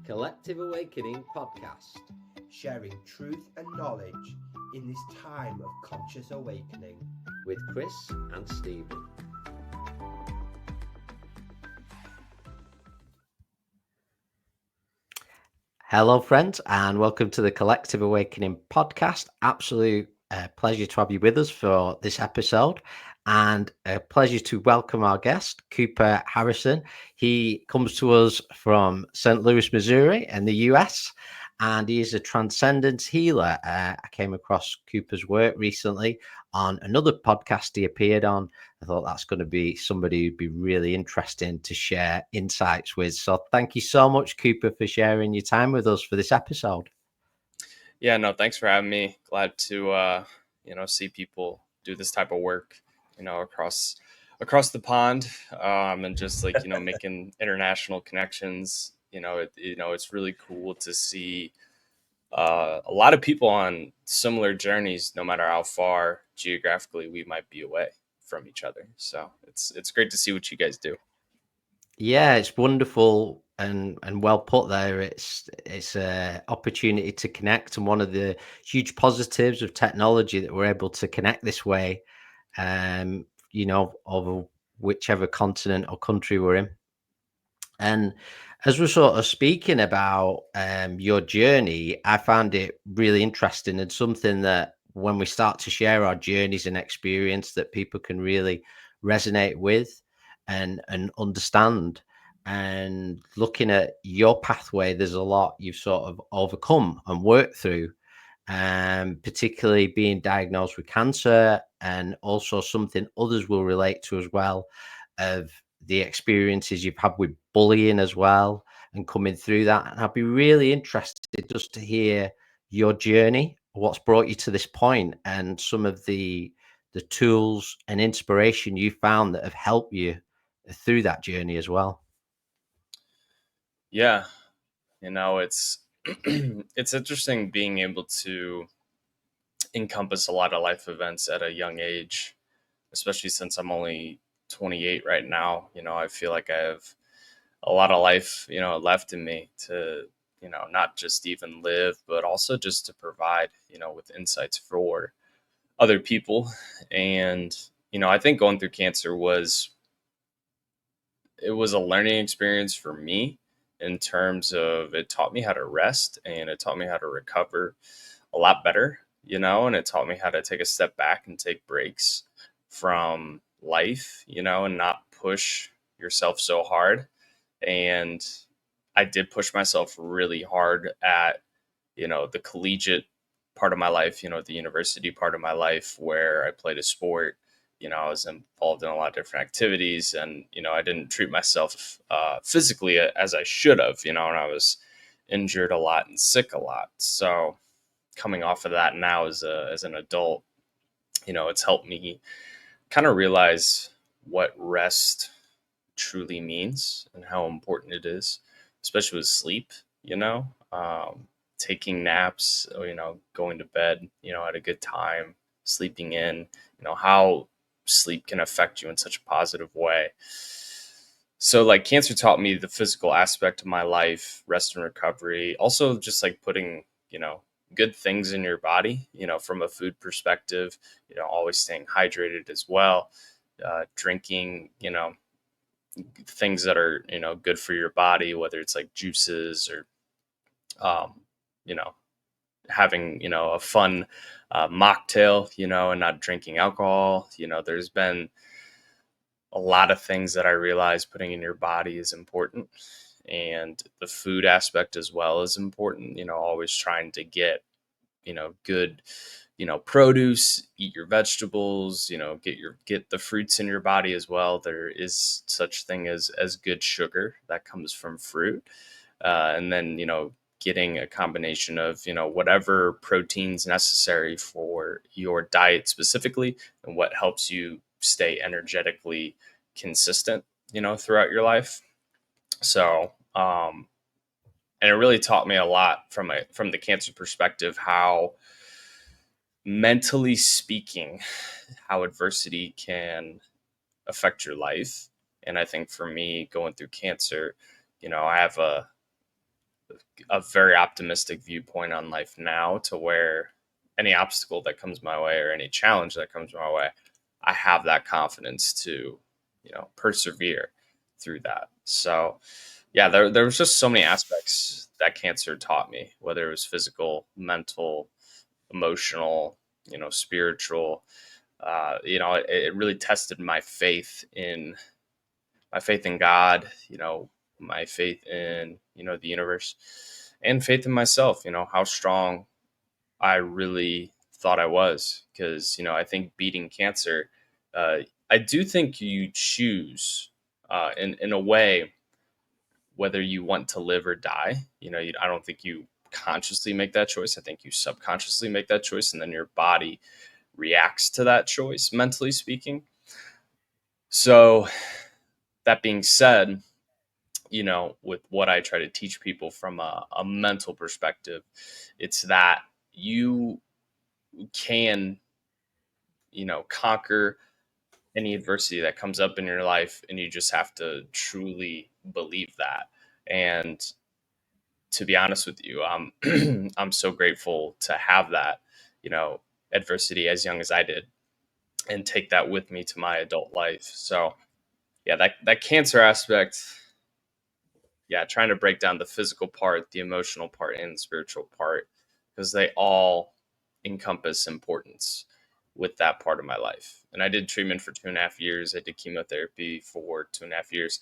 Collective Awakening podcast. Sharing truth and knowledge in this time of conscious awakening. With Chris and Stephen. Hello, friends, and welcome to the Collective Awakening podcast. Absolute pleasure to have you with us for this episode, and a pleasure to welcome our guest, Cooper Harrison. He comes to us from St. Louis, Missouri, in the US, and he is a transcendence healer. I came across Cooper's work recently on another podcast he appeared on. I thought that's going to be somebody who'd be really interesting to share insights with. So thank you so much, Cooper, for sharing your time with us for this episode. Yeah, no, thanks for having me. Glad to, see people do this type of work, across the pond, and just making international connections. It's really cool to see a lot of people on similar journeys, no matter how far geographically we might be away from each other. So it's great to see what you guys do. Yeah, it's wonderful and well put there. It's a opportunity to connect, and one of the huge positives of technology that we're able to connect this way, over whichever continent or country we're in. And as we're sort of speaking about your journey, I found it really interesting and something that when we start to share our journeys and experience that people can really resonate with and understand. And looking at your pathway, there's a lot you've sort of overcome and worked through, particularly being diagnosed with cancer, and also something others will relate to as well, of the experiences you've had with bullying as well and coming through that. And I'd be really interested just to hear your journey, what's brought you to this point, and some of the tools and inspiration you found that have helped you through that journey as well. Yeah, it's it's interesting being able to encompass a lot of life events at a young age, especially since I'm only 28 right now. I feel like I have a lot of life, left in me to, not just even live, but also just to provide, with insights for other people. And, I think going through cancer was a learning experience for me in terms of it taught me how to rest and it taught me how to recover a lot better, and it taught me how to take a step back and take breaks from life, and not push yourself so hard. And I did push myself really hard at, the collegiate part of my life, the university part of my life where I played a sport. I was involved in a lot of different activities, and, I didn't treat myself physically as I should have, and I was injured a lot and sick a lot. So coming off of that now as an adult, it's helped me kind of realize what rest truly means and how important it is, especially with sleep, taking naps, going to bed, at a good time, sleeping in, how sleep can affect you in such a positive way. So like cancer taught me the physical aspect of my life, rest and recovery, also just like putting, good things in your body, from a food perspective, always staying hydrated as well, drinking, things that are, good for your body, whether it's like juices or, you know, having, a fun mocktail, and not drinking alcohol. There's been a lot of things that I realized putting in your body is important, and the food aspect as well is important, always trying to get, good, produce, eat your vegetables, get the fruits in your body as well. There is such thing as good sugar that comes from fruit. And then, getting a combination of, whatever proteins necessary for your diet specifically, and what helps you stay energetically consistent, throughout your life. So, and it really taught me a lot from the cancer perspective, how mentally speaking, how adversity can affect your life. And I think for me going through cancer, I have a very optimistic viewpoint on life now, to where any obstacle that comes my way or any challenge that comes my way, I have that confidence to, persevere through that. So yeah, there was just so many aspects that cancer taught me, whether it was physical, mental, emotional, spiritual. It really tested my faith in God, my faith in, the universe, and faith in myself, how strong I really thought I was. Because, I think beating cancer, uh, I do think you choose, in a way, whether you want to live or die. I don't think you consciously make that choice. I think you subconsciously make that choice, and then your body reacts to that choice, mentally speaking. So, that being said, with what I try to teach people from a mental perspective, it's that you can, conquer any adversity that comes up in your life, and you just have to truly believe that. And to be honest with you, I'm so grateful to have that, you know, adversity as young as I did, and take that with me to my adult life. So yeah, that cancer aspect, yeah, trying to break down the physical part, the emotional part, and the spiritual part, because they all encompass importance with that part of my life. And I did treatment for 2.5 years. I did chemotherapy for 2.5 years.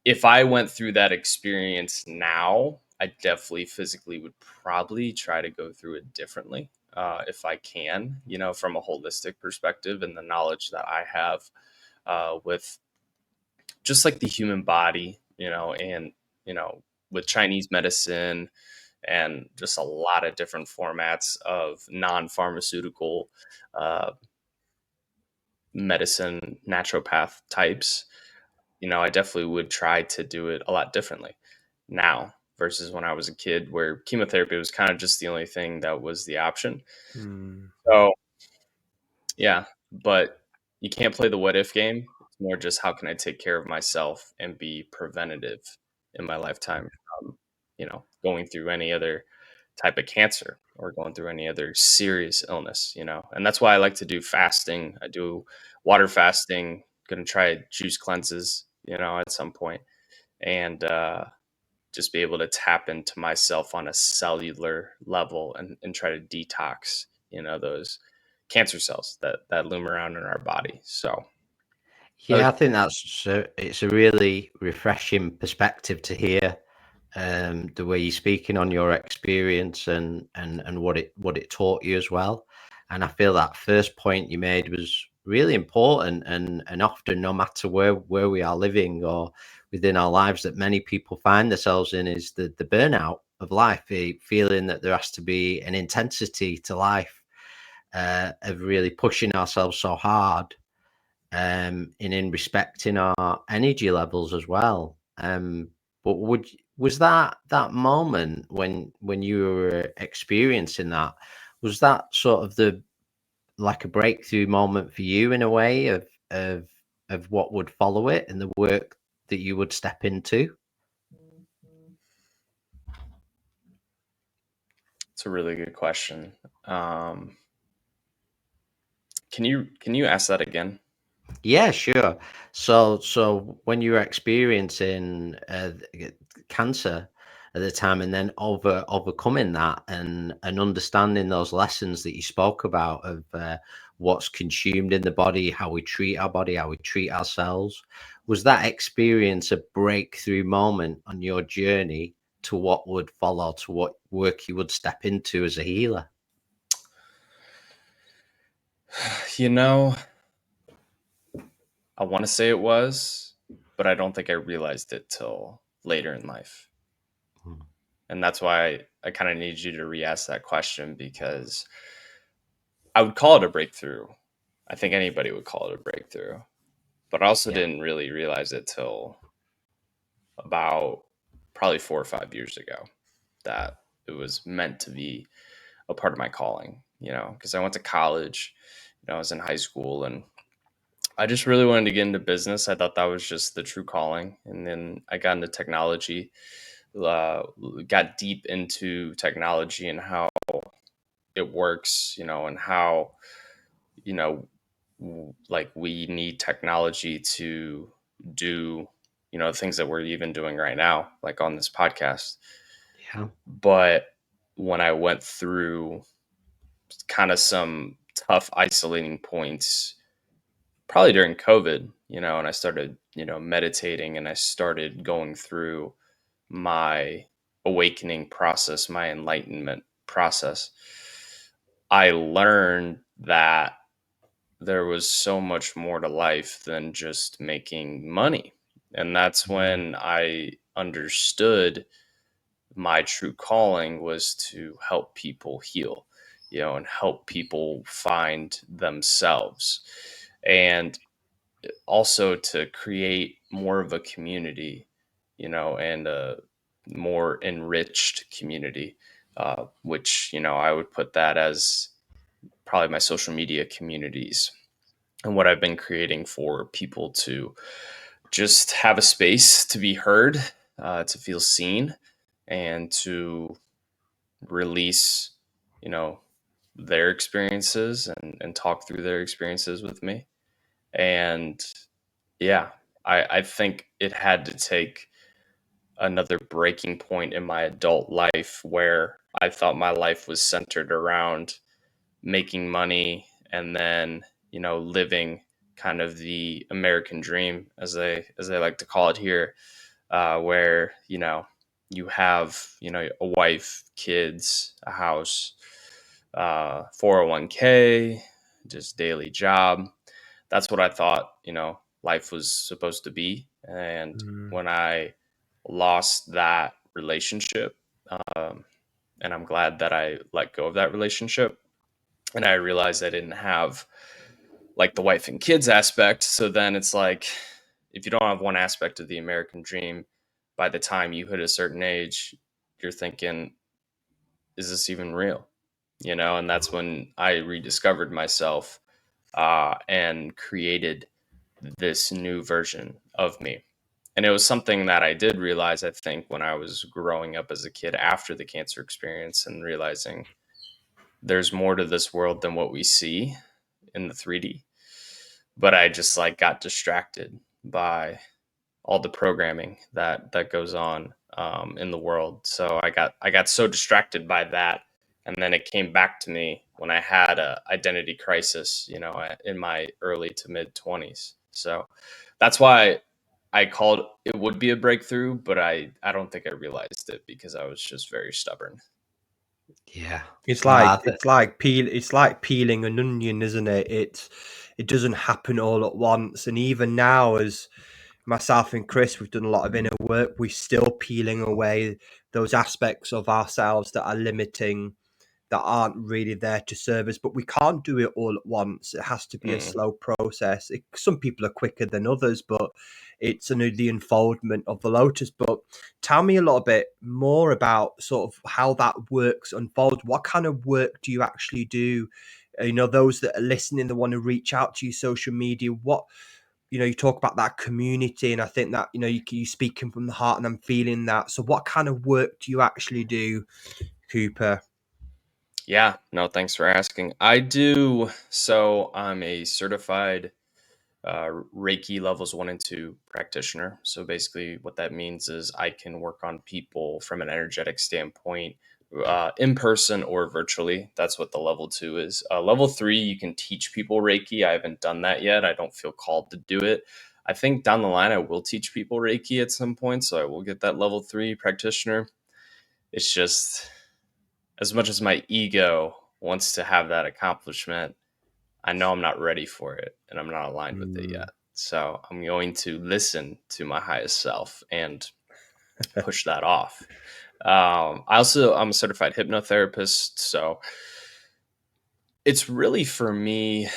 If I went through that experience now, I definitely physically would probably try to go through it differently, if I can, from a holistic perspective, and the knowledge that I have, with just like the human body, and, with Chinese medicine, and just a lot of different formats of non pharmaceutical, uh, medicine, naturopath types. I definitely would try to do it a lot differently now versus when I was a kid, where chemotherapy was kind of just the only thing that was the option. Hmm. So, yeah, but you can't play the what if game. It's more just how can I take care of myself and be preventative in my lifetime from, going through any other type of cancer or going through any other serious illness. And that's why I like to do fasting. I do water fasting, going to try juice cleanses, at some point, and just be able to tap into myself on a cellular level, and try to detox, those cancer cells that loom around in our body. So, Yeah, I think it's a really refreshing perspective to hear, the way you're speaking on your experience and what it taught you as well. And I feel that first point you made was really important, and often, no matter where we are living or within our lives, that many people find themselves in, is the burnout of life, feeling that there has to be an intensity to life, of really pushing ourselves so hard, and in respecting our energy levels as well. But was that moment when you were experiencing that, was that sort of the like a breakthrough moment for you, in a way, of of what would follow it and the work that you would step into? it's a really good question. Can you ask that again? Yeah, sure. So when you were experiencing, cancer at the time, and then overcoming that, and understanding those lessons that you spoke about, of what's consumed in the body, how we treat our body, how we treat ourselves, was that experience a breakthrough moment on your journey to what would follow, to what work you would step into as a healer? You know, I want to say it was, but I don't think I realized it till later in life. Mm. And that's why I kind of need you to re-ask that question, because I would call it a breakthrough. I think anybody would call it a breakthrough, but I also Yeah. didn't really realize it till about probably 4 or 5 years ago, that it was meant to be a part of my calling, because I went to college, I was in high school, and I just really wanted to get into business. I thought that was just the true calling. And then I got into technology, got deep into technology and how it works, and how, like we need technology to do, things that we're even doing right now, like on this podcast. Yeah. But when I went through kind of some tough isolating points, probably during COVID, and I started, meditating, and I started going through my awakening process, my enlightenment process, I learned that there was so much more to life than just making money. And that's when I understood my true calling was to help people heal, and help people find themselves. And also to create more of a community, and a more enriched community, which, I would put that as probably my social media communities and what I've been creating for people to just have a space to be heard, to feel seen, and to release, you know, their experiences and talk through their experiences with me. And yeah, I think it had to take another breaking point in my adult life where I thought my life was centered around making money and then, living kind of the American dream, as they like to call it here, where, you have, a wife, kids, a house, 401k, just daily job. That's what I thought, life was supposed to be. And when I lost that relationship, um, and I'm glad that I let go of that relationship, and I realized I didn't have like the wife and kids aspect. So then it's like, if you don't have one aspect of the American dream, by the time you hit a certain age, you're thinking, is this even real? And that's when I rediscovered myself, and created this new version of me. And it was something that I did realize, I think, when I was growing up as a kid after the cancer experience, and realizing there's more to this world than what we see in the 3D. But I just like got distracted by all the programming that goes on, in the world. So I got so distracted by that, and then it came back to me when I had a identity crisis, in my early to mid 20s. So that's why I called it would be a breakthrough, but I don't think I realized it because I was just very stubborn. Yeah. It's No, like peeling an onion, isn't it? It doesn't happen all at once. And even now, as myself and Chris, we've done a lot of inner work, we're still peeling away those aspects of ourselves that are limiting, that aren't really there to serve us. But we can't do it all at once. It has to be a Mm. slow process. Some people are quicker than others, but it's the unfoldment of the lotus. But tell me a little bit more about sort of how that works unfolds. What kind of work do you actually do? Those that are listening, that want to reach out to you, social media, what, you talk about that community, and I think that, you speaking from the heart, and I'm feeling that. So what kind of work do you actually do, Cooper? Yeah, no, thanks for asking. I do. So I'm a certified Reiki levels 1 and 2 practitioner. So basically, what that means is I can work on people from an energetic standpoint, in person or virtually. That's what the level 2 is. Level 3, you can teach people Reiki. I haven't done that yet. I don't feel called to do it. I think down the line, I will teach people Reiki at some point. So I will get that level 3 practitioner. It's just, as much as my ego wants to have that accomplishment, I know I'm not ready for it and I'm not aligned with it Mm. yet. So I'm going to listen to my highest self and push that off. I'm a certified hypnotherapist. So it's really for me,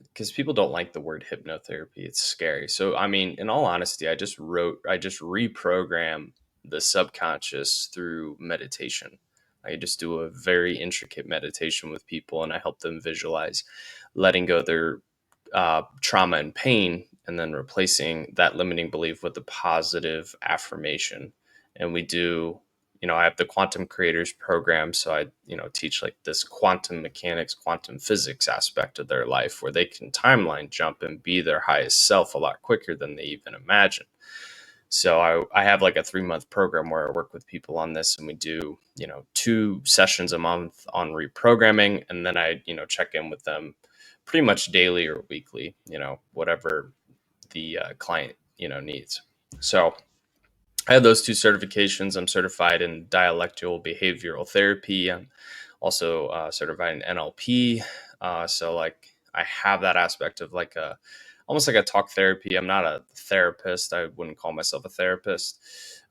because people don't like the word hypnotherapy. It's scary. So, I mean, in all honesty, I just reprogram the subconscious through meditation. I just do a very intricate meditation with people, and I help them visualize letting go of their trauma and pain, and then replacing that limiting belief with a positive affirmation. and we do, I have the quantum creators program. So I, teach like this quantum mechanics, quantum physics aspect of their life where they can timeline jump and be their highest self a lot quicker than they even imagine. So I have like a 3-month program where I work with people on this, and we do, 2 sessions a month on reprogramming. And then I, check in with them pretty much daily or weekly, whatever the client, needs. So I have those 2 certifications. I'm certified in dialectical behavioral therapy. I'm also certified in NLP. So like I have that aspect of like almost like a talk therapy. I'm not a therapist. I wouldn't call myself a therapist,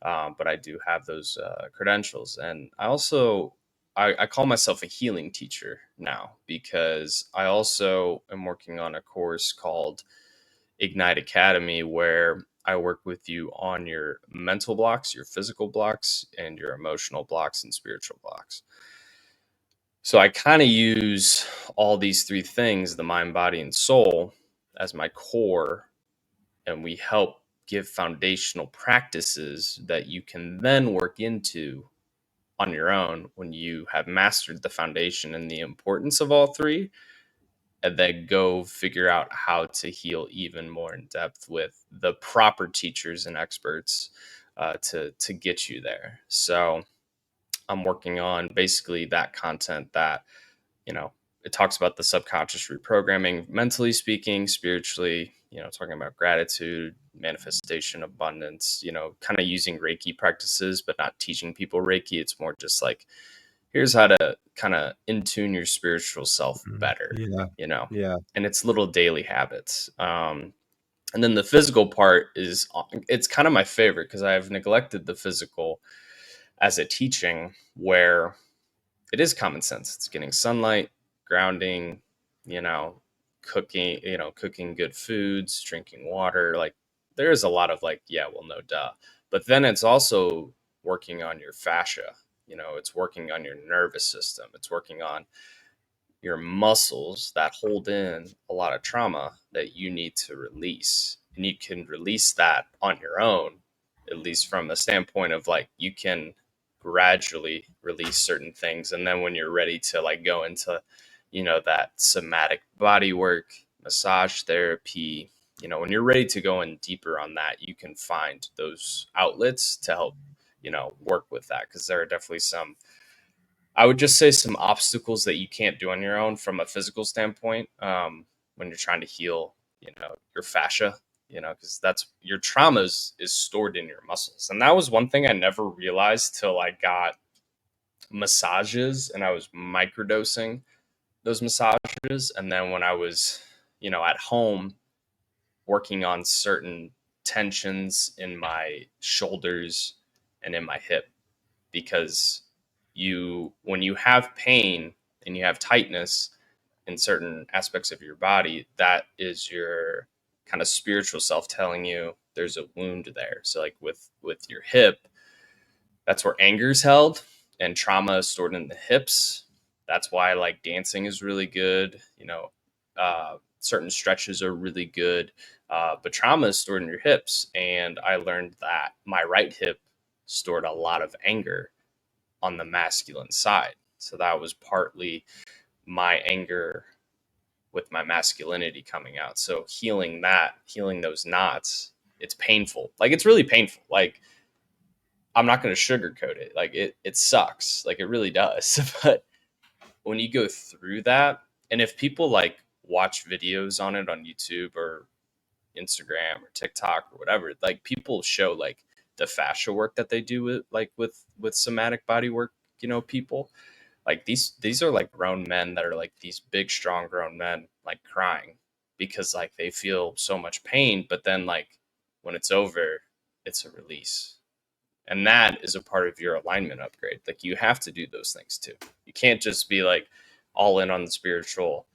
but I do have those credentials. And I also I call myself a healing teacher now, because I also am working on a course called Ignite Academy, where I work with you on your mental blocks, your physical blocks, and your emotional blocks and spiritual blocks. So I kind of use all these 3 things, the mind, body, and soul, as my core, and we help give foundational practices that you can then work into on your own when you have mastered the foundation and the importance of all 3, and then go figure out how to heal even more in depth with the proper teachers and experts to get you there. So I'm working on basically that content that, it talks about the subconscious reprogramming, mentally speaking, spiritually, talking about gratitude, manifestation, abundance, kind of using Reiki practices, but not teaching people Reiki. It's more just like, here's how to kind of in tune your spiritual self better, Yeah. Yeah. and it's little daily habits. And then the physical part it's kind of my favorite, because I've neglected the physical as a teaching, where it is common sense. It's getting sunlight, grounding, you know, cooking good foods, drinking water. Like there's a lot of like, yeah, well, no duh. But then it's also working on your fascia, it's working on your nervous system. It's working on your muscles that hold in a lot of trauma that you need to release. And you can release that on your own, at least from a standpoint of like, you can gradually release certain things. And then when you're ready to like go into, that somatic body work, massage therapy, when you're ready to go in deeper on that, you can find those outlets to help, work with that. Because there are definitely I would just say some obstacles that you can't do on your own from a physical standpoint, when you're trying to heal, your fascia, because that's your trauma is stored in your muscles. And that was one thing I never realized till I got massages and I was microdosing those massages. And then when I was, at home working on certain tensions in my shoulders and in my hip, because when you have pain and you have tightness in certain aspects of your body, that is your kind of spiritual self telling you there's a wound there. So like with your hip, that's where anger is held and trauma is stored in the hips. That's why like dancing is really good, certain stretches are really good, but trauma is stored in your hips. And I learned that my right hip stored a lot of anger on the masculine side. So that was partly my anger with my masculinity coming out. So healing those knots, it's painful. Like it's really painful. Like I'm not going to sugarcoat it. Like it sucks. Like it really does. But when you go through that, and if people like watch videos on it on YouTube or Instagram or TikTok or whatever, like people show like the fascia work that they do with somatic body work, people like these are like grown men that are like these big strong grown men like crying because like they feel so much pain, but then like when it's over, it's a release. And that is a part of your alignment upgrade. Like you have to do those things too. You can't just be like all in on the spiritual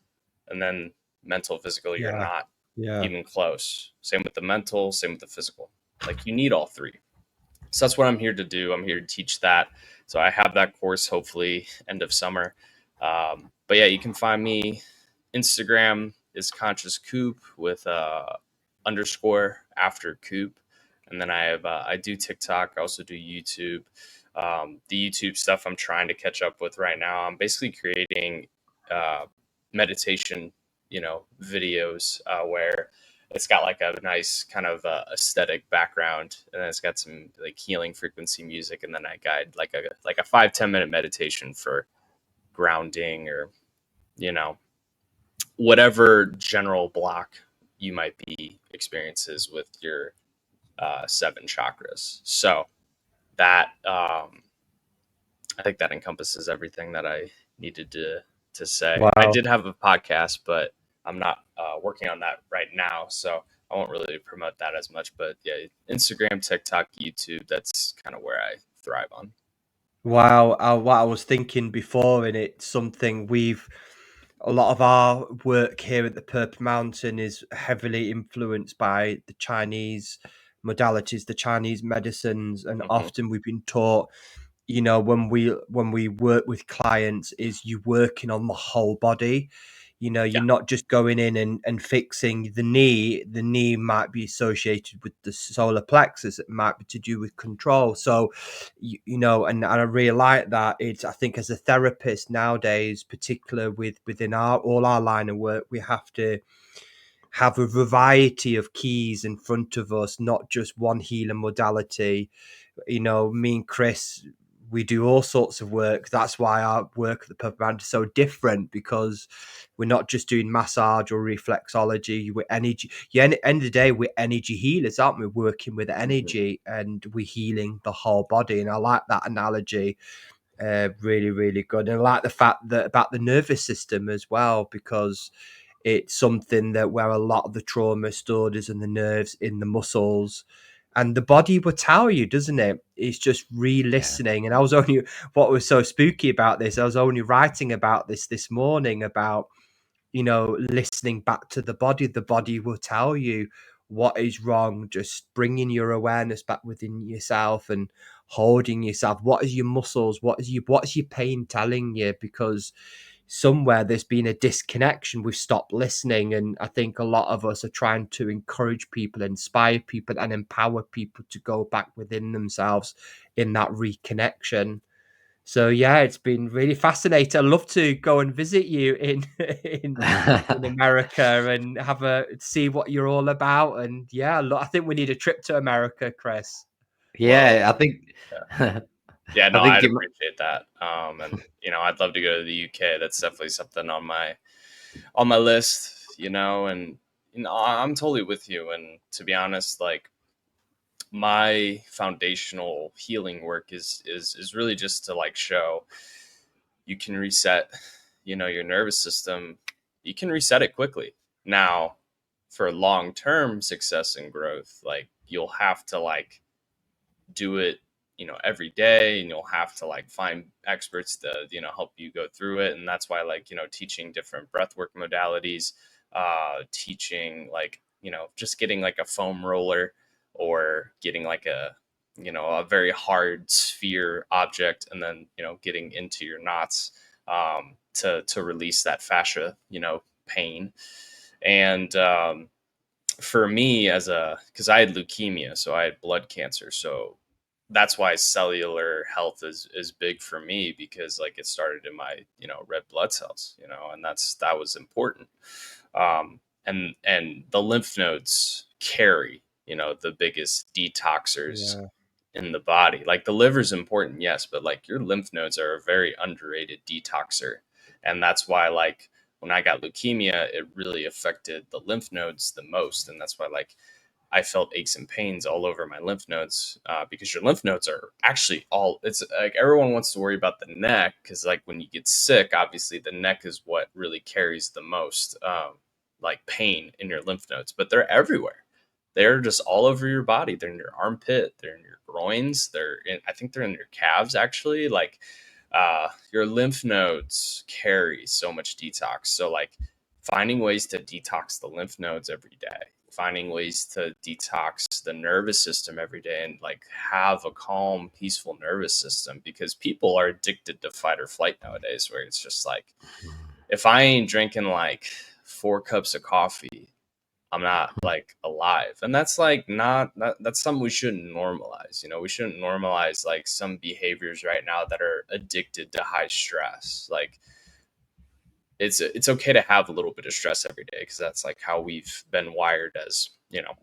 and then mental, physical, you're Yeah. not Yeah. even close. Same with the mental, same with the physical. Like you need all 3. So that's what I'm here to do. I'm here to teach that. So I have that course hopefully end of summer. But yeah, you can find me. Instagram is Conscious Coop with underscore after Coop. And then I do TikTok. I also do YouTube. The YouTube stuff I'm trying to catch up with right now. I'm basically creating meditation, videos where it's got like a nice kind of aesthetic background, and then it's got some like healing frequency music, and then I guide like a 5-10 minute meditation for grounding, or you know whatever general block you might be experiences with your 7 chakras. So that I think that encompasses everything that I needed to say. I Wow. did have a podcast, but I'm not working on that right now, so I won't really promote that as much. But yeah, Instagram, TikTok, YouTube, that's kind of where I thrive on. Wow, what I was thinking before, and it's something a lot of our work here at the Purple Mountain is heavily influenced by the Chinese modalities, the Chinese medicines, and Hmm. often we've been taught, when we work with clients, is you working on the whole body. Yeah. You're not just going in and fixing the knee. The knee might be associated with the solar plexus. It might be to do with control. So, and I really like that. It's, I think, as a therapist nowadays, particular within all our line of work, we have to have a variety of keys in front of us, not just one healing modality. Me and Chris, we do all sorts of work. That's why our work at the Purple Band is so different, because we're not just doing massage or reflexology. We're energy. Yeah, end of the day, we're energy healers, aren't we? Working with Hmm. energy, and we're healing the whole body. And I like that analogy. Really, really good. And I like the fact that about the nervous system as well, because it's something that where a lot of the trauma stored is in the nerves, in the muscles, and the body will tell you, doesn't it? It's just Yeah. re-listening. And I was only, what was so spooky about this, I was only writing about this morning, about listening back to the body. The body will tell you what is wrong. Just bringing your awareness back within yourself and holding yourself. What is your muscles? What's your pain telling you? Because somewhere there's been a disconnection. We've stopped listening, and I think a lot of us are trying to encourage people, inspire people, and empower people to go back within themselves in that reconnection. So yeah, it's been really fascinating. I'd love to go and visit you in in America and see what you're all about. And yeah, I think we need a trip to America, Chris. Well, Yeah, I think yeah. I Yeah, no, think I'd it, appreciate that. And I'd love to go to the UK. That's definitely something on my list. And I'm totally with you. And to be honest, like my foundational healing work is really just to like show you can reset, your nervous system. You can reset it quickly. Now, for long-term success and growth, like you'll have to like do it every day, and you'll have to like find experts to help you go through it. And that's why like teaching different breathwork modalities, teaching like just getting like a foam roller, or getting like a very hard sphere object, and then getting into your knots, to release that fascia pain. And for me, because I had leukemia, so I had blood cancer. So that's why cellular health is big for me, because like it started in my red blood cells, and that was important. And the lymph nodes carry the biggest detoxers Yeah. in the body. Like the liver's important, yes, but like your lymph nodes are a very underrated detoxer. And that's why like when I got leukemia, it really affected the lymph nodes the most. And that's why like I felt aches and pains all over my lymph nodes, because your lymph nodes are actually it's like everyone wants to worry about the neck, because like when you get sick, obviously the neck is what really carries the most like pain in your lymph nodes, but they're everywhere. They're just all over your body. They're in your armpit, they're in your groins, I think they're in your calves actually. Like your lymph nodes carry so much detox. So like finding ways to detox the lymph nodes every day, finding ways to detox the nervous system every day, and like have a calm, peaceful nervous system, because people are addicted to fight or flight nowadays, where it's just like, if I ain't drinking like 4 cups of coffee, I'm not like alive. And that's like that's something we shouldn't normalize. You know, we shouldn't normalize like some behaviors right now that are addicted to high stress. Like it's okay to have a little bit of stress every day, because that's like how we've been wired as, you know,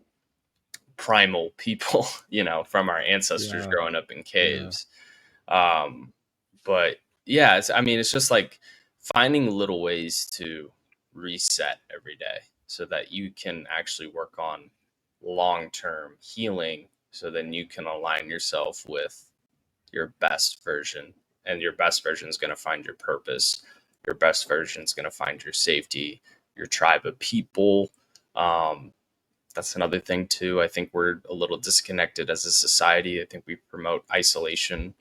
primal people, you know, from our ancestors Yeah. growing up in caves. But yeah, I mean, it's just like finding little ways to reset every day so that you can actually work on long-term healing, so then you can align yourself with your best version, and your best version is going to find your purpose. Your best version is going to find your safety, your tribe of people. Um, that's another thing too. I think we're a little disconnected as a society. I think we promote isolation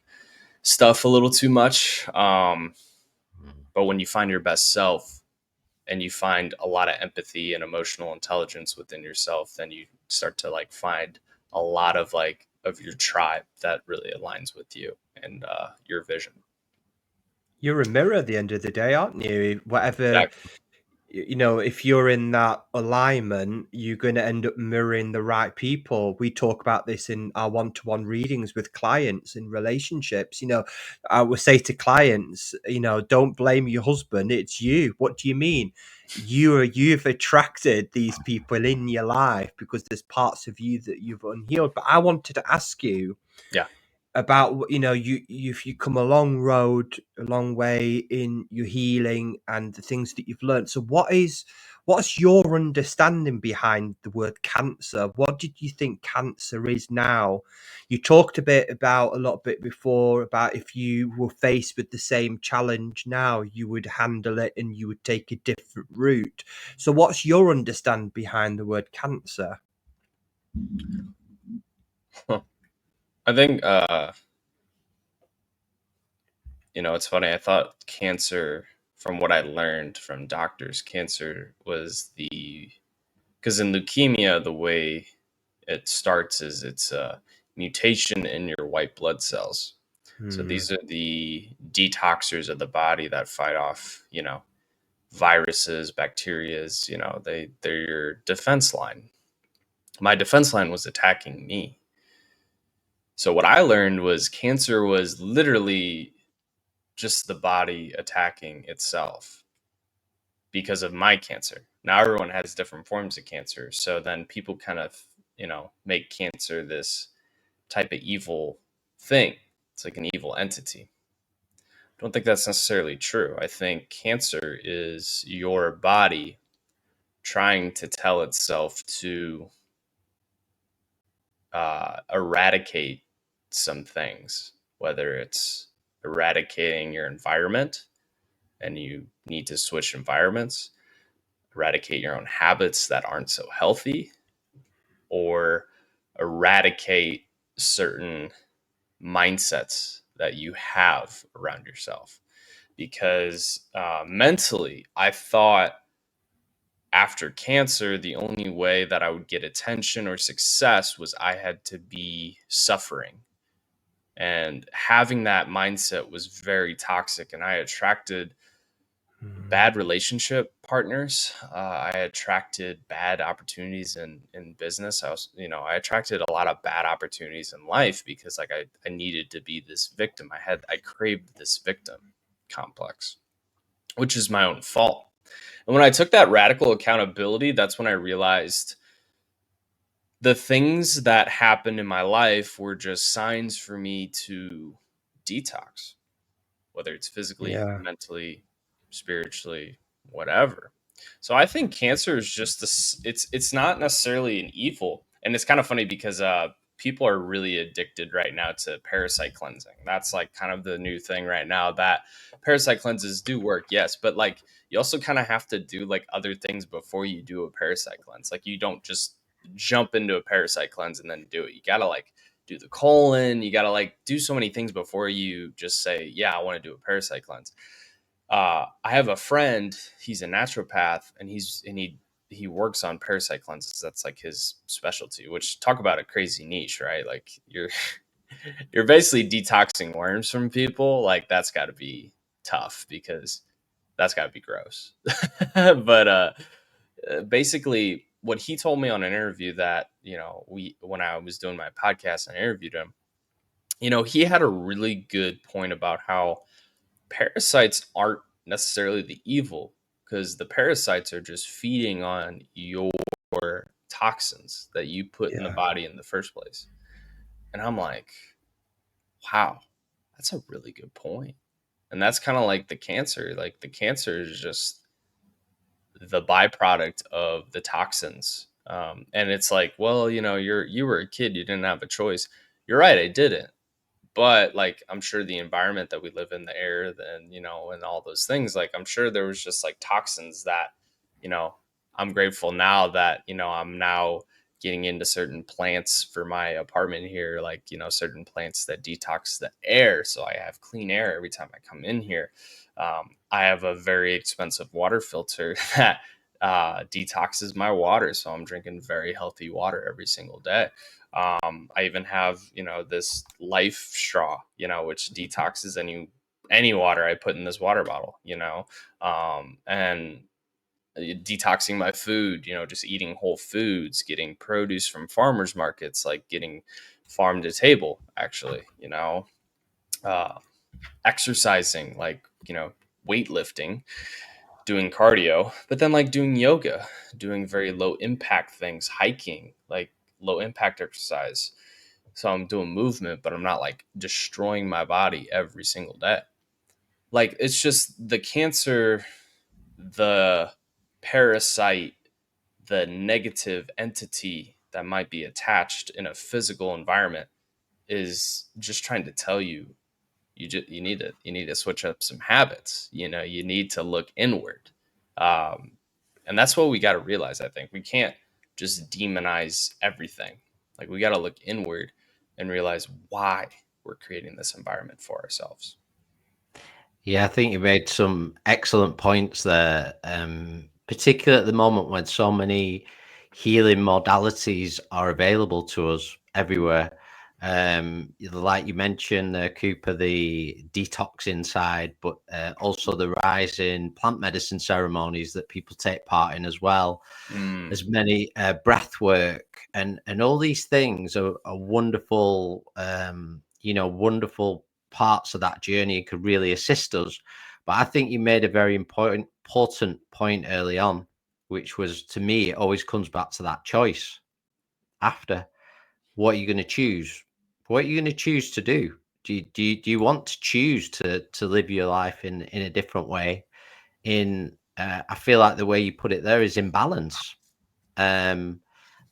stuff a little too much. But when you find your best self and you find a lot of empathy and emotional intelligence within yourself, then you start to like find a lot of like of your tribe that really aligns with you and your vision. You're a mirror at the end of the day, aren't you? Whatever, Exactly. you know, if you're in that alignment, you're going to end up mirroring the right people. We talk about this in our one-to-one readings with clients in relationships. You know, I would say to clients, you know, don't blame your husband, it's you. What do you mean? You've attracted these people in your life because there's parts of you that you've unhealed. But I wanted to ask you Yeah. about, you know, you've come a long road, a long way in your healing and the things that you've learned. So what's your understanding behind the word cancer? What did you think cancer is now? You talked a lot bit before about if you were faced with the same challenge now, you would handle it and you would take a different route. So what's your understanding behind the word cancer? I think you know, it's funny. I thought cancer, from what I learned from doctors, cancer was the, because in leukemia, the way it starts is it's a mutation in your white blood cells. So Hmm. these are the detoxers of the body that fight off, you know, viruses, bacterias. You know, they're your defense line. My defense line was attacking me. So what I learned was cancer was literally just the body attacking itself because of my cancer. Now everyone has different forms of cancer. So then people kind of, you know, make cancer this type of evil thing. It's like an evil entity. I don't think that's necessarily true. I think cancer is your body trying to tell itself to eradicate some things, whether it's eradicating your environment and you need to switch environments, eradicate your own habits that aren't so healthy, or eradicate certain mindsets that you have around yourself. Because mentally, I thought after cancer, the only way that I would get attention or success was I had to be suffering. And having that mindset was very toxic. And I attracted bad relationship partners. I attracted bad opportunities in business. I attracted a lot of bad opportunities in life because like I needed to be this victim. I craved this victim complex, which is my own fault. And when I took that radical accountability, that's when I realized the things that happened in my life were just signs for me to detox, whether it's physically, Yeah. mentally, spiritually, whatever. So I think cancer is just this. It's not necessarily an evil, and it's kind of funny because people are really addicted right now to parasite cleansing. That's like kind of the new thing right now. That parasite cleanses do work, yes, but like you also kind of have to do like other things before you do a parasite cleanse. Like you don't just jump into a parasite cleanse and then do it. You gotta like do the colon. You got to like do so many things before you just say, yeah, I want to do a parasite cleanse. I have a friend, he's a naturopath and he works on parasite cleanses. That's like his specialty, which talk about a crazy niche, right? Like you're basically detoxing worms from people. Like that's got to be tough because that's got to be gross. But basically what he told me on an interview that, when I was doing my podcast and I interviewed him, he had a really good point about how parasites aren't necessarily the evil, because the parasites are just feeding on your toxins that you put in the Yeah. body in the first place. And I'm like, wow, that's a really good point. And that's kind of like the cancer. Like the cancer is just the byproduct of the toxins. And it's like, well, you were a kid, you didn't have a choice. You're right, I didn't. But like, I'm sure the environment that we live in, the air, and all those things, like, I'm sure there was just like toxins that, you know, I'm grateful now that, I'm now getting into certain plants for my apartment here, like, certain plants that detox the air. So I have clean air every time I come in here. I have a very expensive water filter that detoxes my water. So I'm drinking very healthy water every single day. I even have, this life straw, which detoxes any water I put in this water bottle, and detoxing my food, just eating whole foods, getting produce from farmers markets, like getting farm to table, actually, uh, exercising, like, weightlifting, doing cardio, but then like doing yoga, doing very low impact things, hiking, like low impact exercise. So I'm doing movement, but I'm not like destroying my body every single day. Like, it's just the cancer, the parasite, the negative entity that might be attached in a physical environment is just trying to tell you, you need to switch up some habits. You need to look inward. um, and that's what we got to realize. I think we can't just demonize everything. Like, we got to look inward and realize why we're creating this environment for ourselves. Yeah, I think you made some excellent points there, particularly at the moment when so many healing modalities are available to us everywhere. Like you mentioned, Cooper, the detoxing side, but also the rise in plant medicine ceremonies that people take part in as well. Mm, As many breath work and all these things are wonderful, wonderful parts of that journey and could really assist us. But I think you made a very important point early on, which was, to me, it always comes back to that choice after. What are you going to choose? What are you going to choose to do? Do you want to choose to live your life in a different way? I feel like the way you put it there is in balance. Um,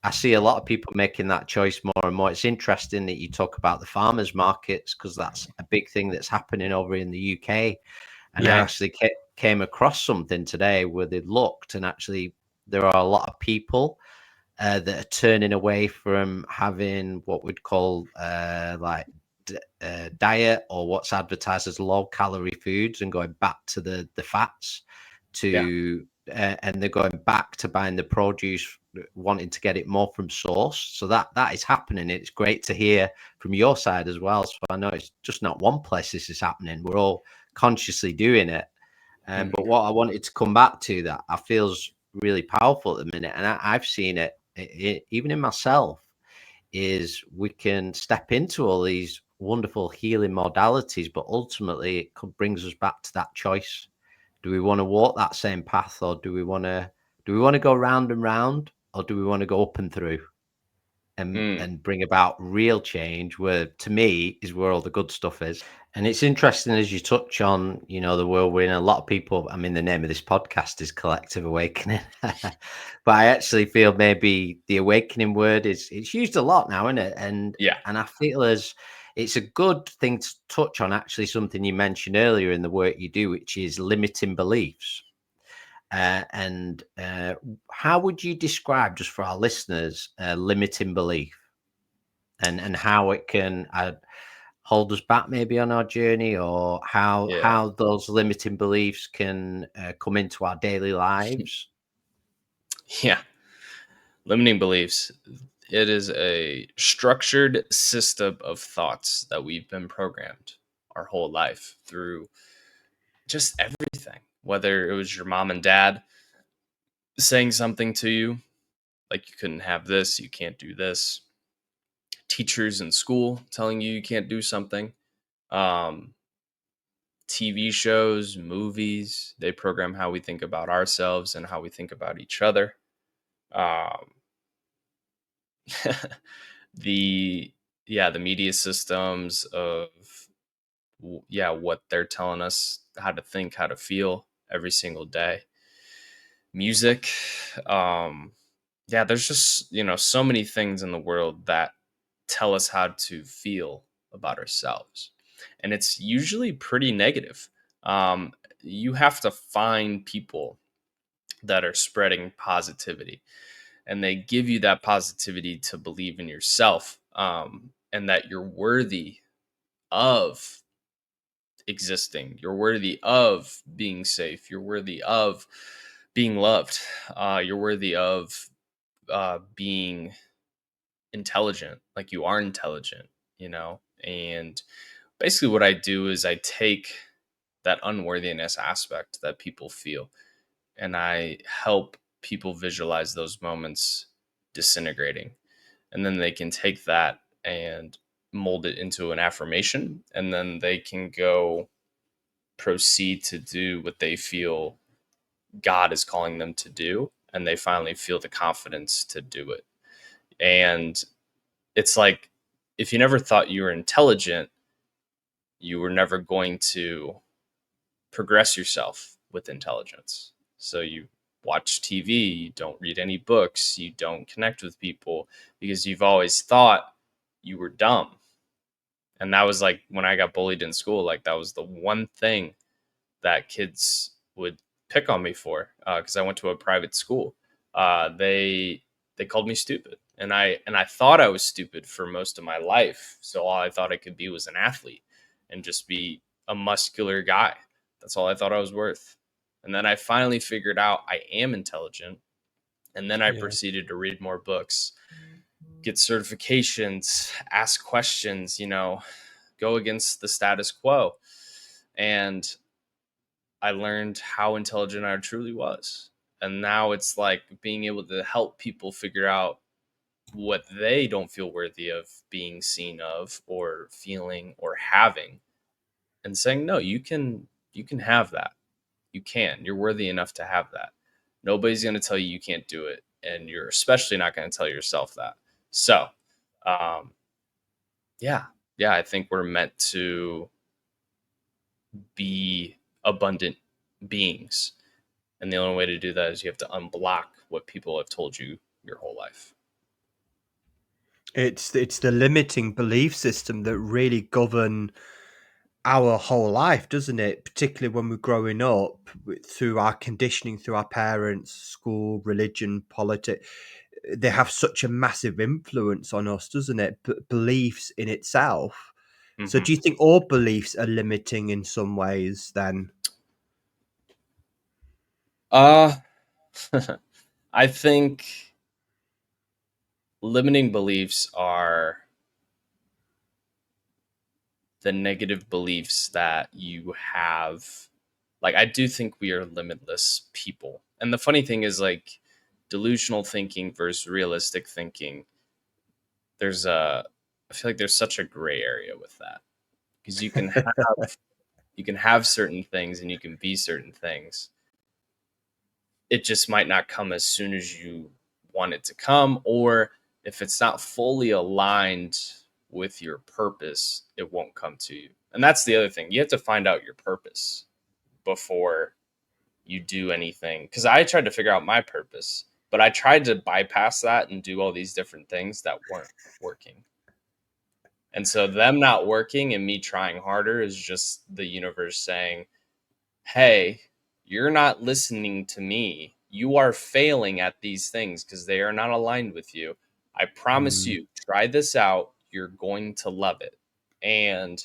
I see a lot of people making that choice more and more. It's interesting that you talk about the farmers markets, because that's a big thing that's happening over in the UK. And I Yeah. actually came across something today where they looked, and actually there are a lot of people that are turning away from having what we'd call diet, or what's advertised as low calorie foods, and going back to the fats, yeah. to and they're going back to buying the produce, wanting to get it more from source. So that is happening. It's great to hear from your side as well. So I know it's just not one place this is happening. We're all consciously doing it. But Mhm. what I wanted to come back to, that I feels really powerful at the minute, and I've seen it, even in myself, is we can step into all these wonderful healing modalities, but ultimately brings us back to that choice. Do we want to walk that same path, or do we want to go round and round, or do we want to go up and through and Mm, and bring about real change, where, to me, is where all the good stuff is. And it's interesting, as you touch on, the world we're in. A lot of people, I mean, the name of this podcast is Collective Awakening, but I actually feel maybe the awakening word it's used a lot now, isn't it? and yeah. and I feel as it's a good thing to touch on, actually, something you mentioned earlier in the work you do, which is limiting beliefs. And how would you describe, just for our listeners, limiting belief, and how it can hold us back maybe on our journey, or how Yeah. how those limiting beliefs can come into our daily lives? Yeah. Limiting beliefs. It is a structured system of thoughts that we've been programmed our whole life through just everything, whether it was your mom and dad saying something to you, Like you couldn't have this, you can't do this. Teachers in school telling you can't do something. Um, TV shows, movies, they program how we think about ourselves and how we think about each other. Um, the the media systems of what they're telling us how to think, how to feel every single day. Music, there's just so many things in the world that tell us how to feel about ourselves, and it's usually pretty negative. um, you have to find people that are spreading positivity, and they give you that positivity to believe in yourself, and that you're worthy of existing, you're worthy of being safe, you're worthy of being loved, you're worthy of being intelligent, like you are intelligent, and basically what I do is I take that unworthiness aspect that people feel, and I help people visualize those moments disintegrating, and then they can take that and mold it into an affirmation, and then they can go proceed to do what they feel God is calling them to do, and they finally feel the confidence to do it. And it's like, if you never thought you were intelligent, you were never going to progress yourself with intelligence. So you watch TV, you don't read any books, you don't connect with people because you've always thought you were dumb. And that was like when I got bullied in school, like that was the one thing that kids would pick on me for, because I went to a private school. They called me stupid, and I thought I was stupid for most of my life. So all I thought I could be was an athlete and just be a muscular guy. That's all I thought I was worth. And then I finally figured out I am intelligent, and then I Yeah. proceeded to read more books, get certifications, ask questions, go against the status quo. And I learned how intelligent I truly was. And now it's like being able to help people figure out what they don't feel worthy of being seen of or feeling or having, and saying, no, you can have that. You're worthy enough to have that. Nobody's going to tell you can't do it. And you're especially not going to tell yourself that. So, um, yeah, I think we're meant to be abundant beings. And the only way to do that is you have to unblock what people have told you your whole life. It's the limiting belief system that really govern our whole life, doesn't it? Particularly when we're growing up, through our conditioning, through our parents, school, religion, politics. They have such a massive influence on us, doesn't it? Beliefs in itself. So, Mm-hmm. do you think all beliefs are limiting in some ways? Then, Uh, I think limiting beliefs are the negative beliefs that you have. Like, I do think we are limitless people. And the funny thing is, like, delusional thinking versus realistic thinking, I feel like there's such a gray area with that, because you can have certain things and you can be certain things. It just might not come as soon as you want it to come, or if it's not fully aligned with your purpose, it won't come to you. And that's the other thing. You have to find out your purpose before you do anything. Because I tried to figure out my purpose, but I tried to bypass that and do all these different things that weren't working. And so them not working and me trying harder is just the universe saying, hey, you're not listening to me. You are failing at these things because they are not aligned with you. I promise Mm. you, try this out. You're going to love it. And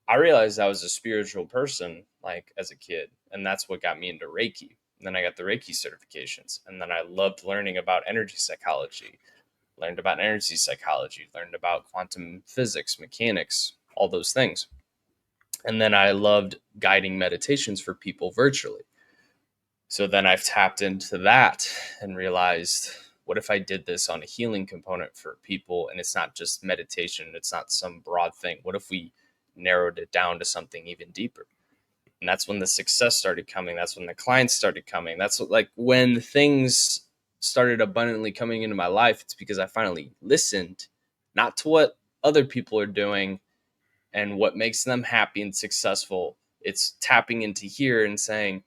I realized I was a spiritual person, like as a kid. And that's what got me into Reiki. And then I got the Reiki certifications. And then I loved learning about energy psychology, learned about quantum physics, mechanics, all those things. And then I loved guiding meditations for people virtually. So then I've tapped into that and realized, what if I did this on a healing component for people, and it's not just meditation, it's not some broad thing? What if we narrowed it down to something even deeper? And that's when the success started coming. That's when the clients started coming. That's what, like, when things started abundantly coming into my life, it's because I finally listened, not to what other people are doing and what makes them happy and successful. It's tapping into here and saying,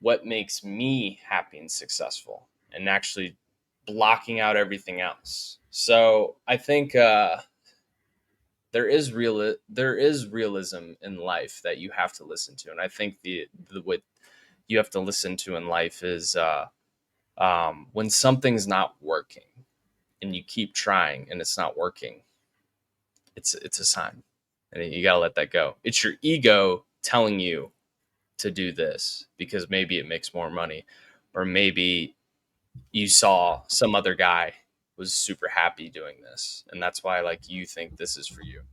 what makes me happy and successful, and actually blocking out everything else. So I think there is realism in life that you have to listen to, and I think the what you have to listen to in life is when something's not working and you keep trying and it's not working. It's a sign, and you gotta let that go. It's your ego telling you to do this because maybe it makes more money, or maybe you saw some other guy was super happy doing this, and that's why, like, you think this is for you.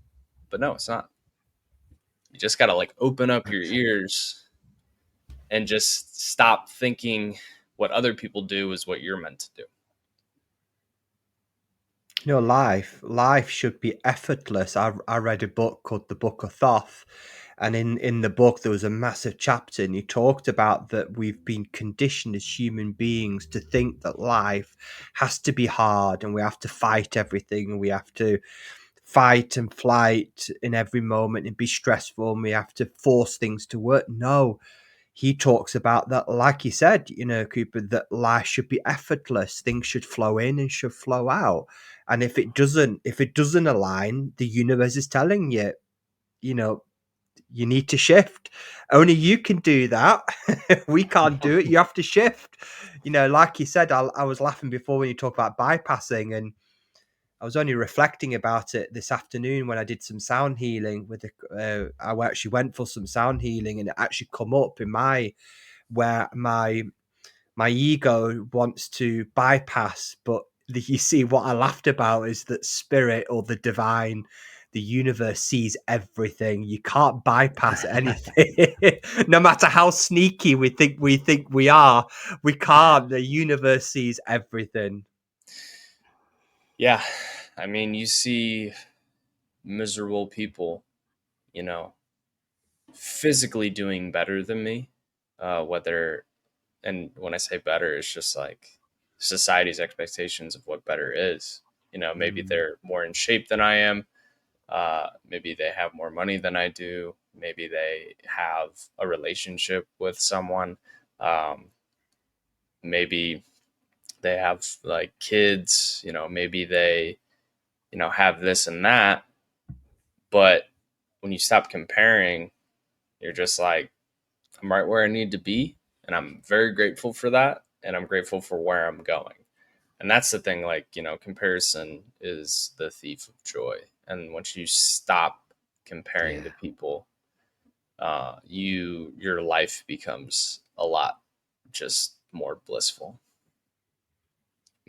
But no, it's not. You just got to, like, open up your ears and just stop thinking what other people do is what you're meant to do. You know, life should be effortless. I read a book called The Book of Thoth, and in the book there was a massive chapter, and he talked about that we've been conditioned as human beings to think that life has to be hard, and we have to fight everything, and we have to fight and flight in every moment and be stressful, and we have to force things to work. No, he talks about that, like he said, you know, Cooper, that life should be effortless. Things should flow in and should flow out. And if it doesn't align, the universe is telling you, you know, you need to shift. Only you can do that. We can't do it. You have to shift. You know, like you said, I was laughing before when you talk about bypassing, and I was only reflecting about it this afternoon when I did some sound healing with I actually went for some sound healing, and it actually come up in where my ego wants to bypass, but you see what I laughed about is that spirit, or the divine, the universe, sees everything. You can't bypass anything. No matter how sneaky we think we are, we can't. The universe sees everything. Yeah. I mean, you see miserable people, you know, physically doing better than me, whether, and when I say better, it's just like society's expectations of what better is. You know, maybe they're more in shape than I am. Maybe they have more money than I do. Maybe they have a relationship with someone. Maybe they have, like, kids. You know, maybe they, have this and that. But when you stop comparing, you're just like, I'm right where I need to be, and I'm very grateful for that, and I'm grateful for where I'm going. And that's the thing, like, comparison is the thief of joy. And once you stop comparing to people, your life becomes a lot just more blissful.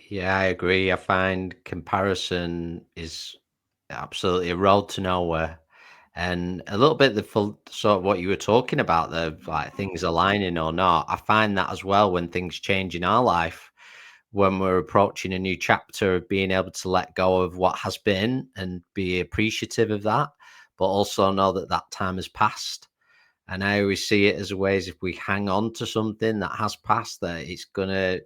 Yeah, I agree. I find comparison is absolutely a road to nowhere. And a little bit the full sort of what you were talking about, the like things aligning or not. I find that as well when things change in our life, when we're approaching a new chapter of being able to let go of what has been and be appreciative of that, but also know that that time has passed. And I always see it as a way as if we hang on to something that has passed, that it's gonna,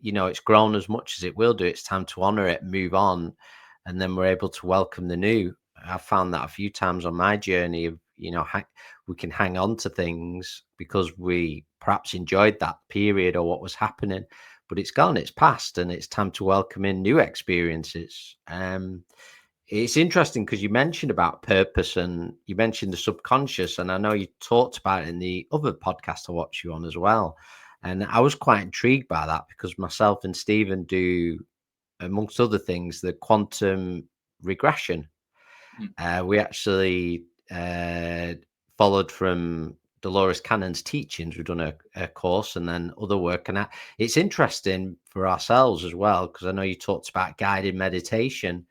it's grown as much as it will do. It's time to honor it, move on, and then we're able to welcome the new. I've found that a few times on my journey of, we can hang on to things because we perhaps enjoyed that period or what was happening, but it's gone, it's past, and it's time to welcome in new experiences. It's interesting because you mentioned about purpose and you mentioned the subconscious, and I know you talked about it in the other podcast I watched you on as well. And I was quite intrigued by that because myself and Stephen do, amongst other things, the quantum regression. We actually followed from Dolores Cannon's teachings. We've done a course and then other work. And it's interesting for ourselves as well, because I know you talked about guided meditation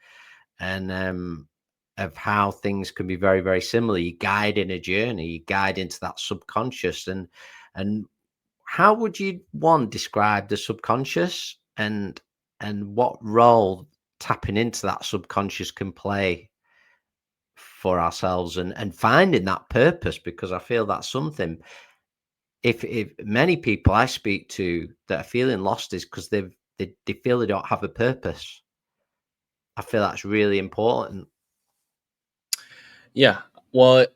and of how things can be very, very similar. You guide in a journey, you guide into that subconscious. And how would you, one, describe the subconscious? And and what role tapping into that subconscious can play for ourselves, and finding that purpose, because I feel that's something. If many people I speak to that are feeling lost is because they feel they don't have a purpose. I feel that's really important. Yeah. Well,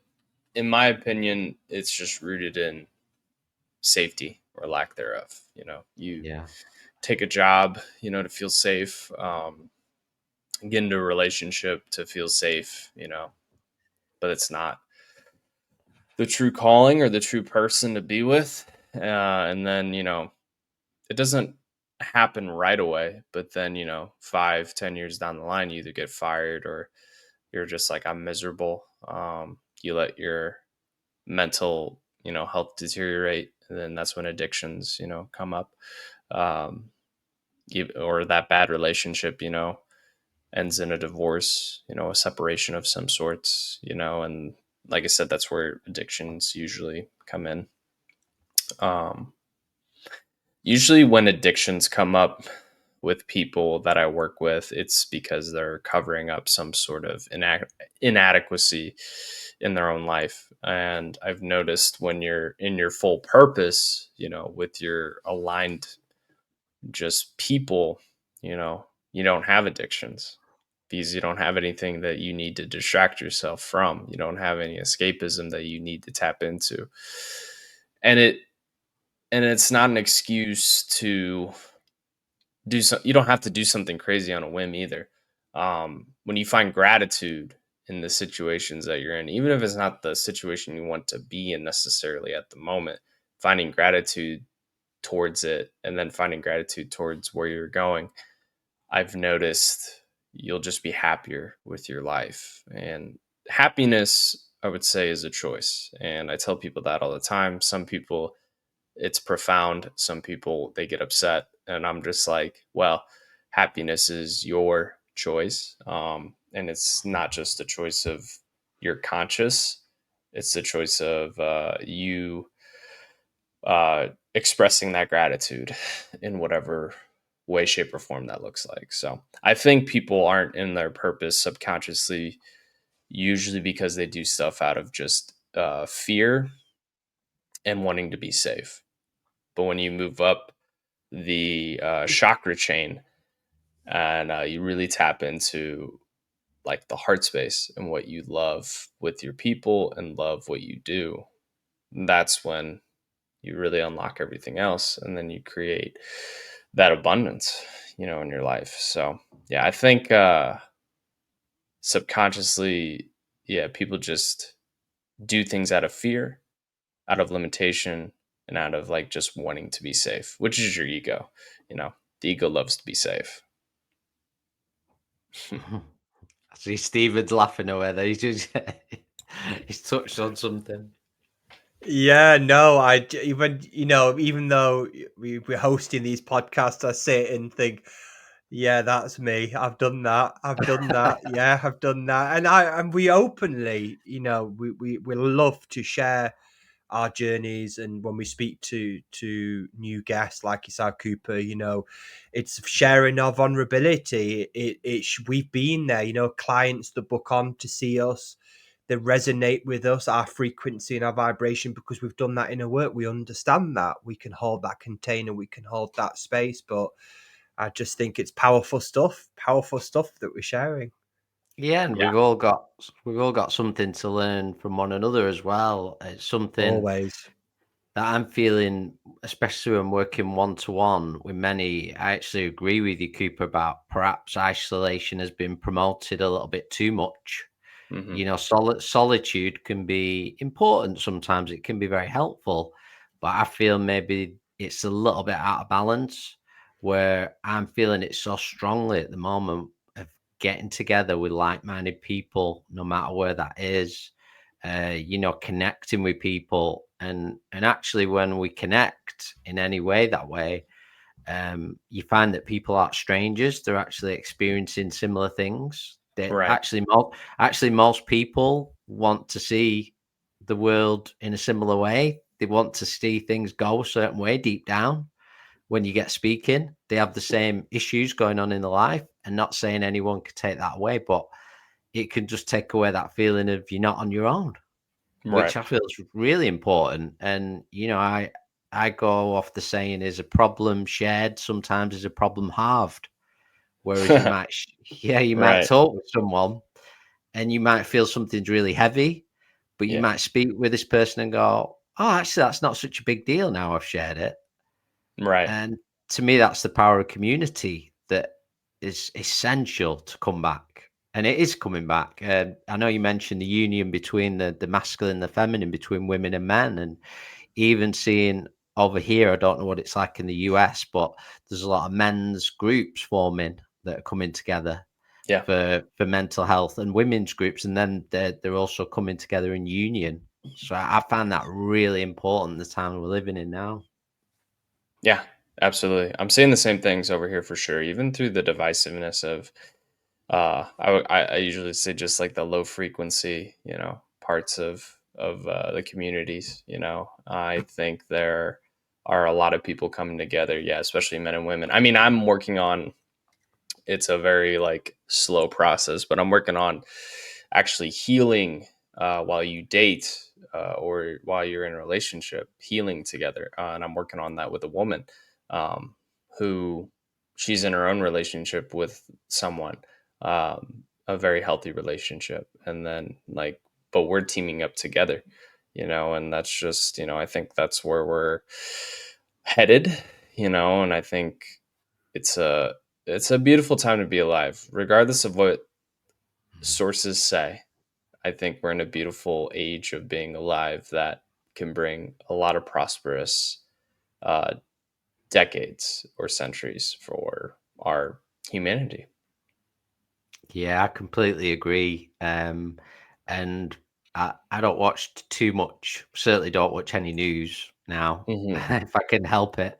in my opinion, it's just rooted in safety or lack thereof. You Yeah. take a job, to feel safe, get into a relationship to feel safe, but it's not the true calling or the true person to be with. And then, it doesn't happen right away, but then, 5-10 years down the line, you either get fired or you're just like, I'm miserable. You let your mental, health deteriorate. And then that's when addictions, come up. Um, or that bad relationship, ends in a divorce, a separation of some sorts, and like I said, that's where addictions usually come in. Um, Usually when addictions come up with people that I work with, it's because they're covering up some sort of inadequacy in their own life. And I've noticed when you're in your full purpose, with your aligned just people, you don't have addictions because you don't have anything that you need to distract yourself from. You don't have any escapism that you need to tap into. And it's not an excuse to you don't have to do something crazy on a whim either. When you find gratitude in the situations that you're in, even if it's not the situation you want to be in necessarily at the moment, finding gratitude towards it and then finding gratitude towards where you're going, I've noticed you'll just be happier with your life. And happiness, I would say, is a choice. And I tell people that all the time. Some people, it's profound. Some people, they get upset. And I'm just like, well, happiness is your choice. And it's not just a choice of your conscious, it's the choice of you expressing that gratitude in whatever way, shape, or form that looks like. So I think people aren't in their purpose subconsciously, usually because they do stuff out of just fear and wanting to be safe. But when you move up the chakra chain and you really tap into like the heart space and what you love with your people and love what you do, that's when you really unlock everything else, and then you create that abundance, in your life. So yeah, I think subconsciously, yeah, people just do things out of fear, out of limitation, and out of like just wanting to be safe, which is your ego. The ego loves to be safe. I see Steven's laughing away there. He's just he's touched on something. Yeah, no, even even though we're hosting these podcasts, I sit and think, yeah, that's me. I've done that. I've done that. Yeah, I've done that. And we openly, we love to share our journeys, and when we speak to new guests like Isaac Cooper, it's sharing our vulnerability. We've been there, clients that book on to see us, they resonate with us, our frequency and our vibration, because we've done that inner work. We understand that we can hold that container, we can hold that space. But I just think it's powerful stuff that we're sharing. Yeah, and Yeah. we've all got something to learn from one another as well. It's something Always. that I'm feeling, especially when working one to one with many. I actually agree with you, Cooper, about perhaps isolation has been promoted a little bit too much. Hmm. Solitude can be important sometimes. It can be very helpful, but I feel maybe it's a little bit out of balance, where I'm feeling it so strongly at the moment of getting together with like-minded people, no matter where that is, connecting with people. And actually, when we connect in any way that way, you find that people aren't strangers. They're actually experiencing similar things. That Right. actually most people want to see the world in a similar way. They want to see things go a certain way deep down, when you get speaking, they have the same issues going on in their life, and not saying anyone could take that away, but it can just take away that feeling of you're not on your own, Right. which I feel is really important. And, I go off the saying is a problem shared sometimes is a problem halved. Whereas you might, you might Right. talk with someone and you might feel something's really heavy, but you Yeah. might speak with this person and go, oh, actually, that's not such a big deal now I've shared it. Right. And to me, that's the power of community that is essential to come back. And it is coming back. I know you mentioned the union between the masculine and the feminine, between women and men. And even seeing over here, I don't know what it's like in the US, but there's a lot of men's groups forming that are coming together Yeah. for mental health, and women's groups. And then they're also coming together in union. So I find that really important the time we're living in now. Yeah, absolutely. I'm seeing the same things over here for sure, even through the divisiveness of I usually say just like the low frequency, parts of the communities. I think there are a lot of people coming together. Yeah, especially men and women. I mean, I'm working on. It's a very like slow process, but I'm working on actually healing while you date or while you're in a relationship, healing together. And I'm working on that with a woman um, who she's in her own relationship with someone, a very healthy relationship. And then like, but we're teaming up together, and that's just, I think that's where we're headed, and I think it's a beautiful time to be alive, regardless of what sources say. I think we're in a beautiful age of being alive that can bring a lot of prosperous uh, decades or centuries for our humanity. Yeah, I completely agree. And I don't watch too much, certainly don't watch any news now, Hmm. if I can help it.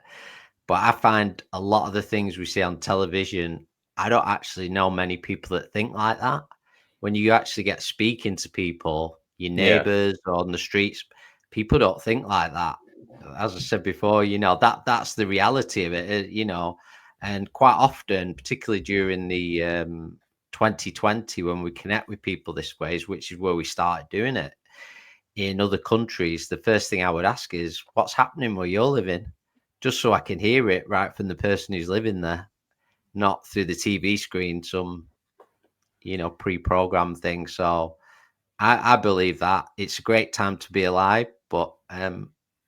But I find a lot of the things we see on television, I don't actually know many people that think like that. When you actually get speaking to people, your Yeah. neighbors or on the streets, people don't think like that. As I said before, that's the reality of it, and quite often, particularly during the 2020, when we connect with people this way, which is where we started doing it in other countries, the first thing I would ask is, what's happening where you're living? Just so I can hear it right from the person who's living there, not through the TV screen, some, pre-programmed thing. So I believe that it's a great time to be alive. But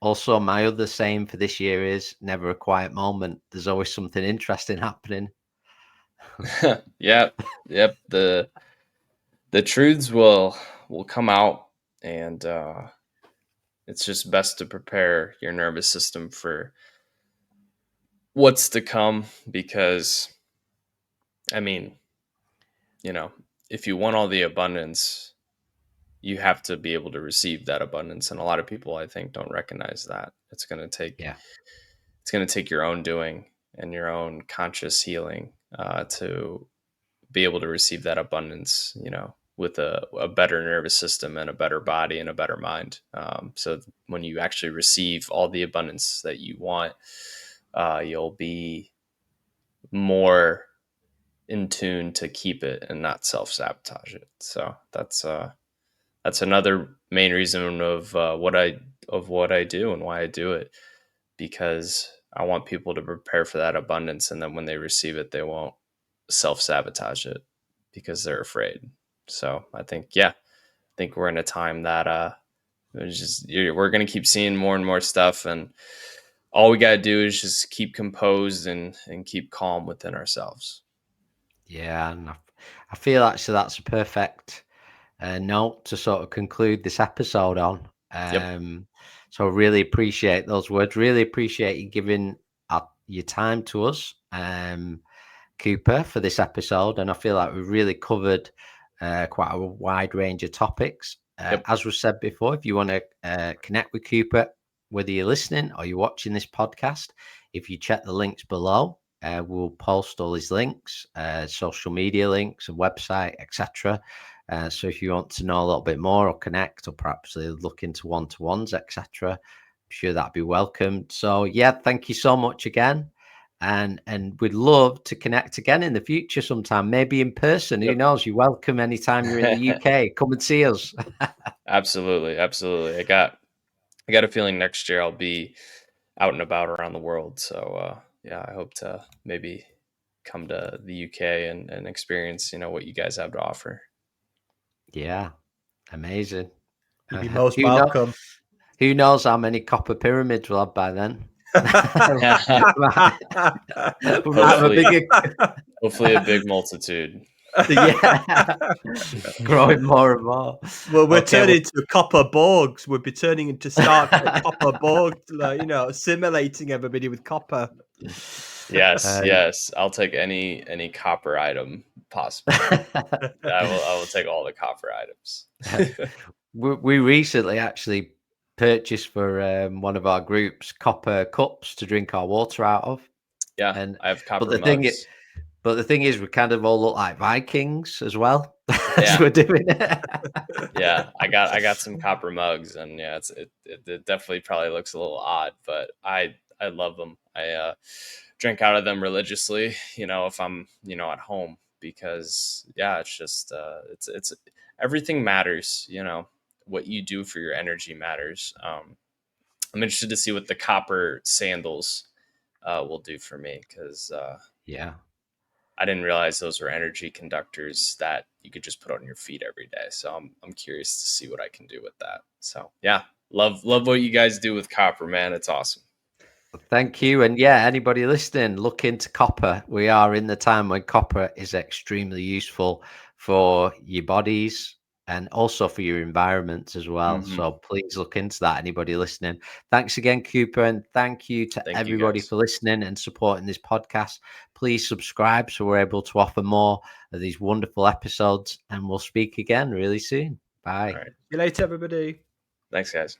also my other saying for this year is never a quiet moment. There's always something interesting happening. Yep. Yep. The truths will come out, and it's just best to prepare your nervous system for what's to come, because I mean, you know, if you want all the abundance, you have to be able to receive that abundance. And a lot of people, I think, don't recognize that. Yeah. It's going to take your own doing and your own conscious healing to be able to receive that abundance, with a better nervous system and a better body and a better mind. So when you actually receive all the abundance that you want, you'll be more in tune to keep it and not self-sabotage it. So that's another main reason of what I do and why I do it, because I want people to prepare for that abundance, and then when they receive it, they won't self-sabotage it because they're afraid. So I think we're in a time that we're going to keep seeing more and more stuff, and all we got to do is just keep composed and keep calm within ourselves. Yeah. And I feel actually that's a perfect note to sort of conclude this episode on. Yep. So really appreciate those words. Really appreciate you giving your time to us, Cooper, for this episode. And I feel like we've really covered quite a wide range of topics. Yep. As was said before, if you want to connect with Cooper, whether you're listening or you're watching this podcast, if you check the links below, we'll post all his links, social media links, a website, etc. So if you want to know a little bit more or connect or perhaps look into one-to-ones, etc., I'm sure that'd be welcomed. So yeah, thank you so much again. and we'd love to connect again in the future sometime, maybe in person. Who Yep. knows? You're welcome anytime you're in the UK. Come and see us. Absolutely, absolutely. I got a feeling next year I'll be out and about around the world. So yeah, I hope to maybe come to the UK and experience, what you guys have to offer. Yeah, amazing. You'd be most Who know, welcome. who knows how many copper pyramids we'll have by then? Hopefully a big multitude. Yeah, growing more and more. Well, we're Okay, turning to copper borgs. We'll be turning into Star Trek copper borgs, like, assimilating everybody with copper. Yes, yes. I'll take any copper item possible. I will take all the copper items. we recently actually purchased for one of our groups copper cups to drink our water out of. Yeah, And I have copper but mugs. the thing is, we kind of all look like Vikings as well as Yeah. we're doing it. Yeah, I got some copper mugs, and yeah, it definitely probably looks a little odd, but I love them. I drink out of them religiously, if I'm at home, because yeah, it's just it's everything matters. What you do for your energy matters. I'm interested to see what the copper sandals will do for me, because Yeah. I didn't realize those were energy conductors that you could just put on your feet every day. So I'm curious to see what I can do with that. So yeah, love what you guys do with copper, man. It's awesome. Thank you. And yeah, anybody listening, look into copper. We are in the time when copper is extremely useful for your bodies and also for your environments as well. Mm-hmm. So please look into that, anybody listening. Thanks again, Cooper. And thank you to Thank you, everybody guys. for listening and supporting this podcast. Please subscribe so we're able to offer more of these wonderful episodes. And we'll speak again really soon. Bye. All right. See you later, everybody. Thanks, guys.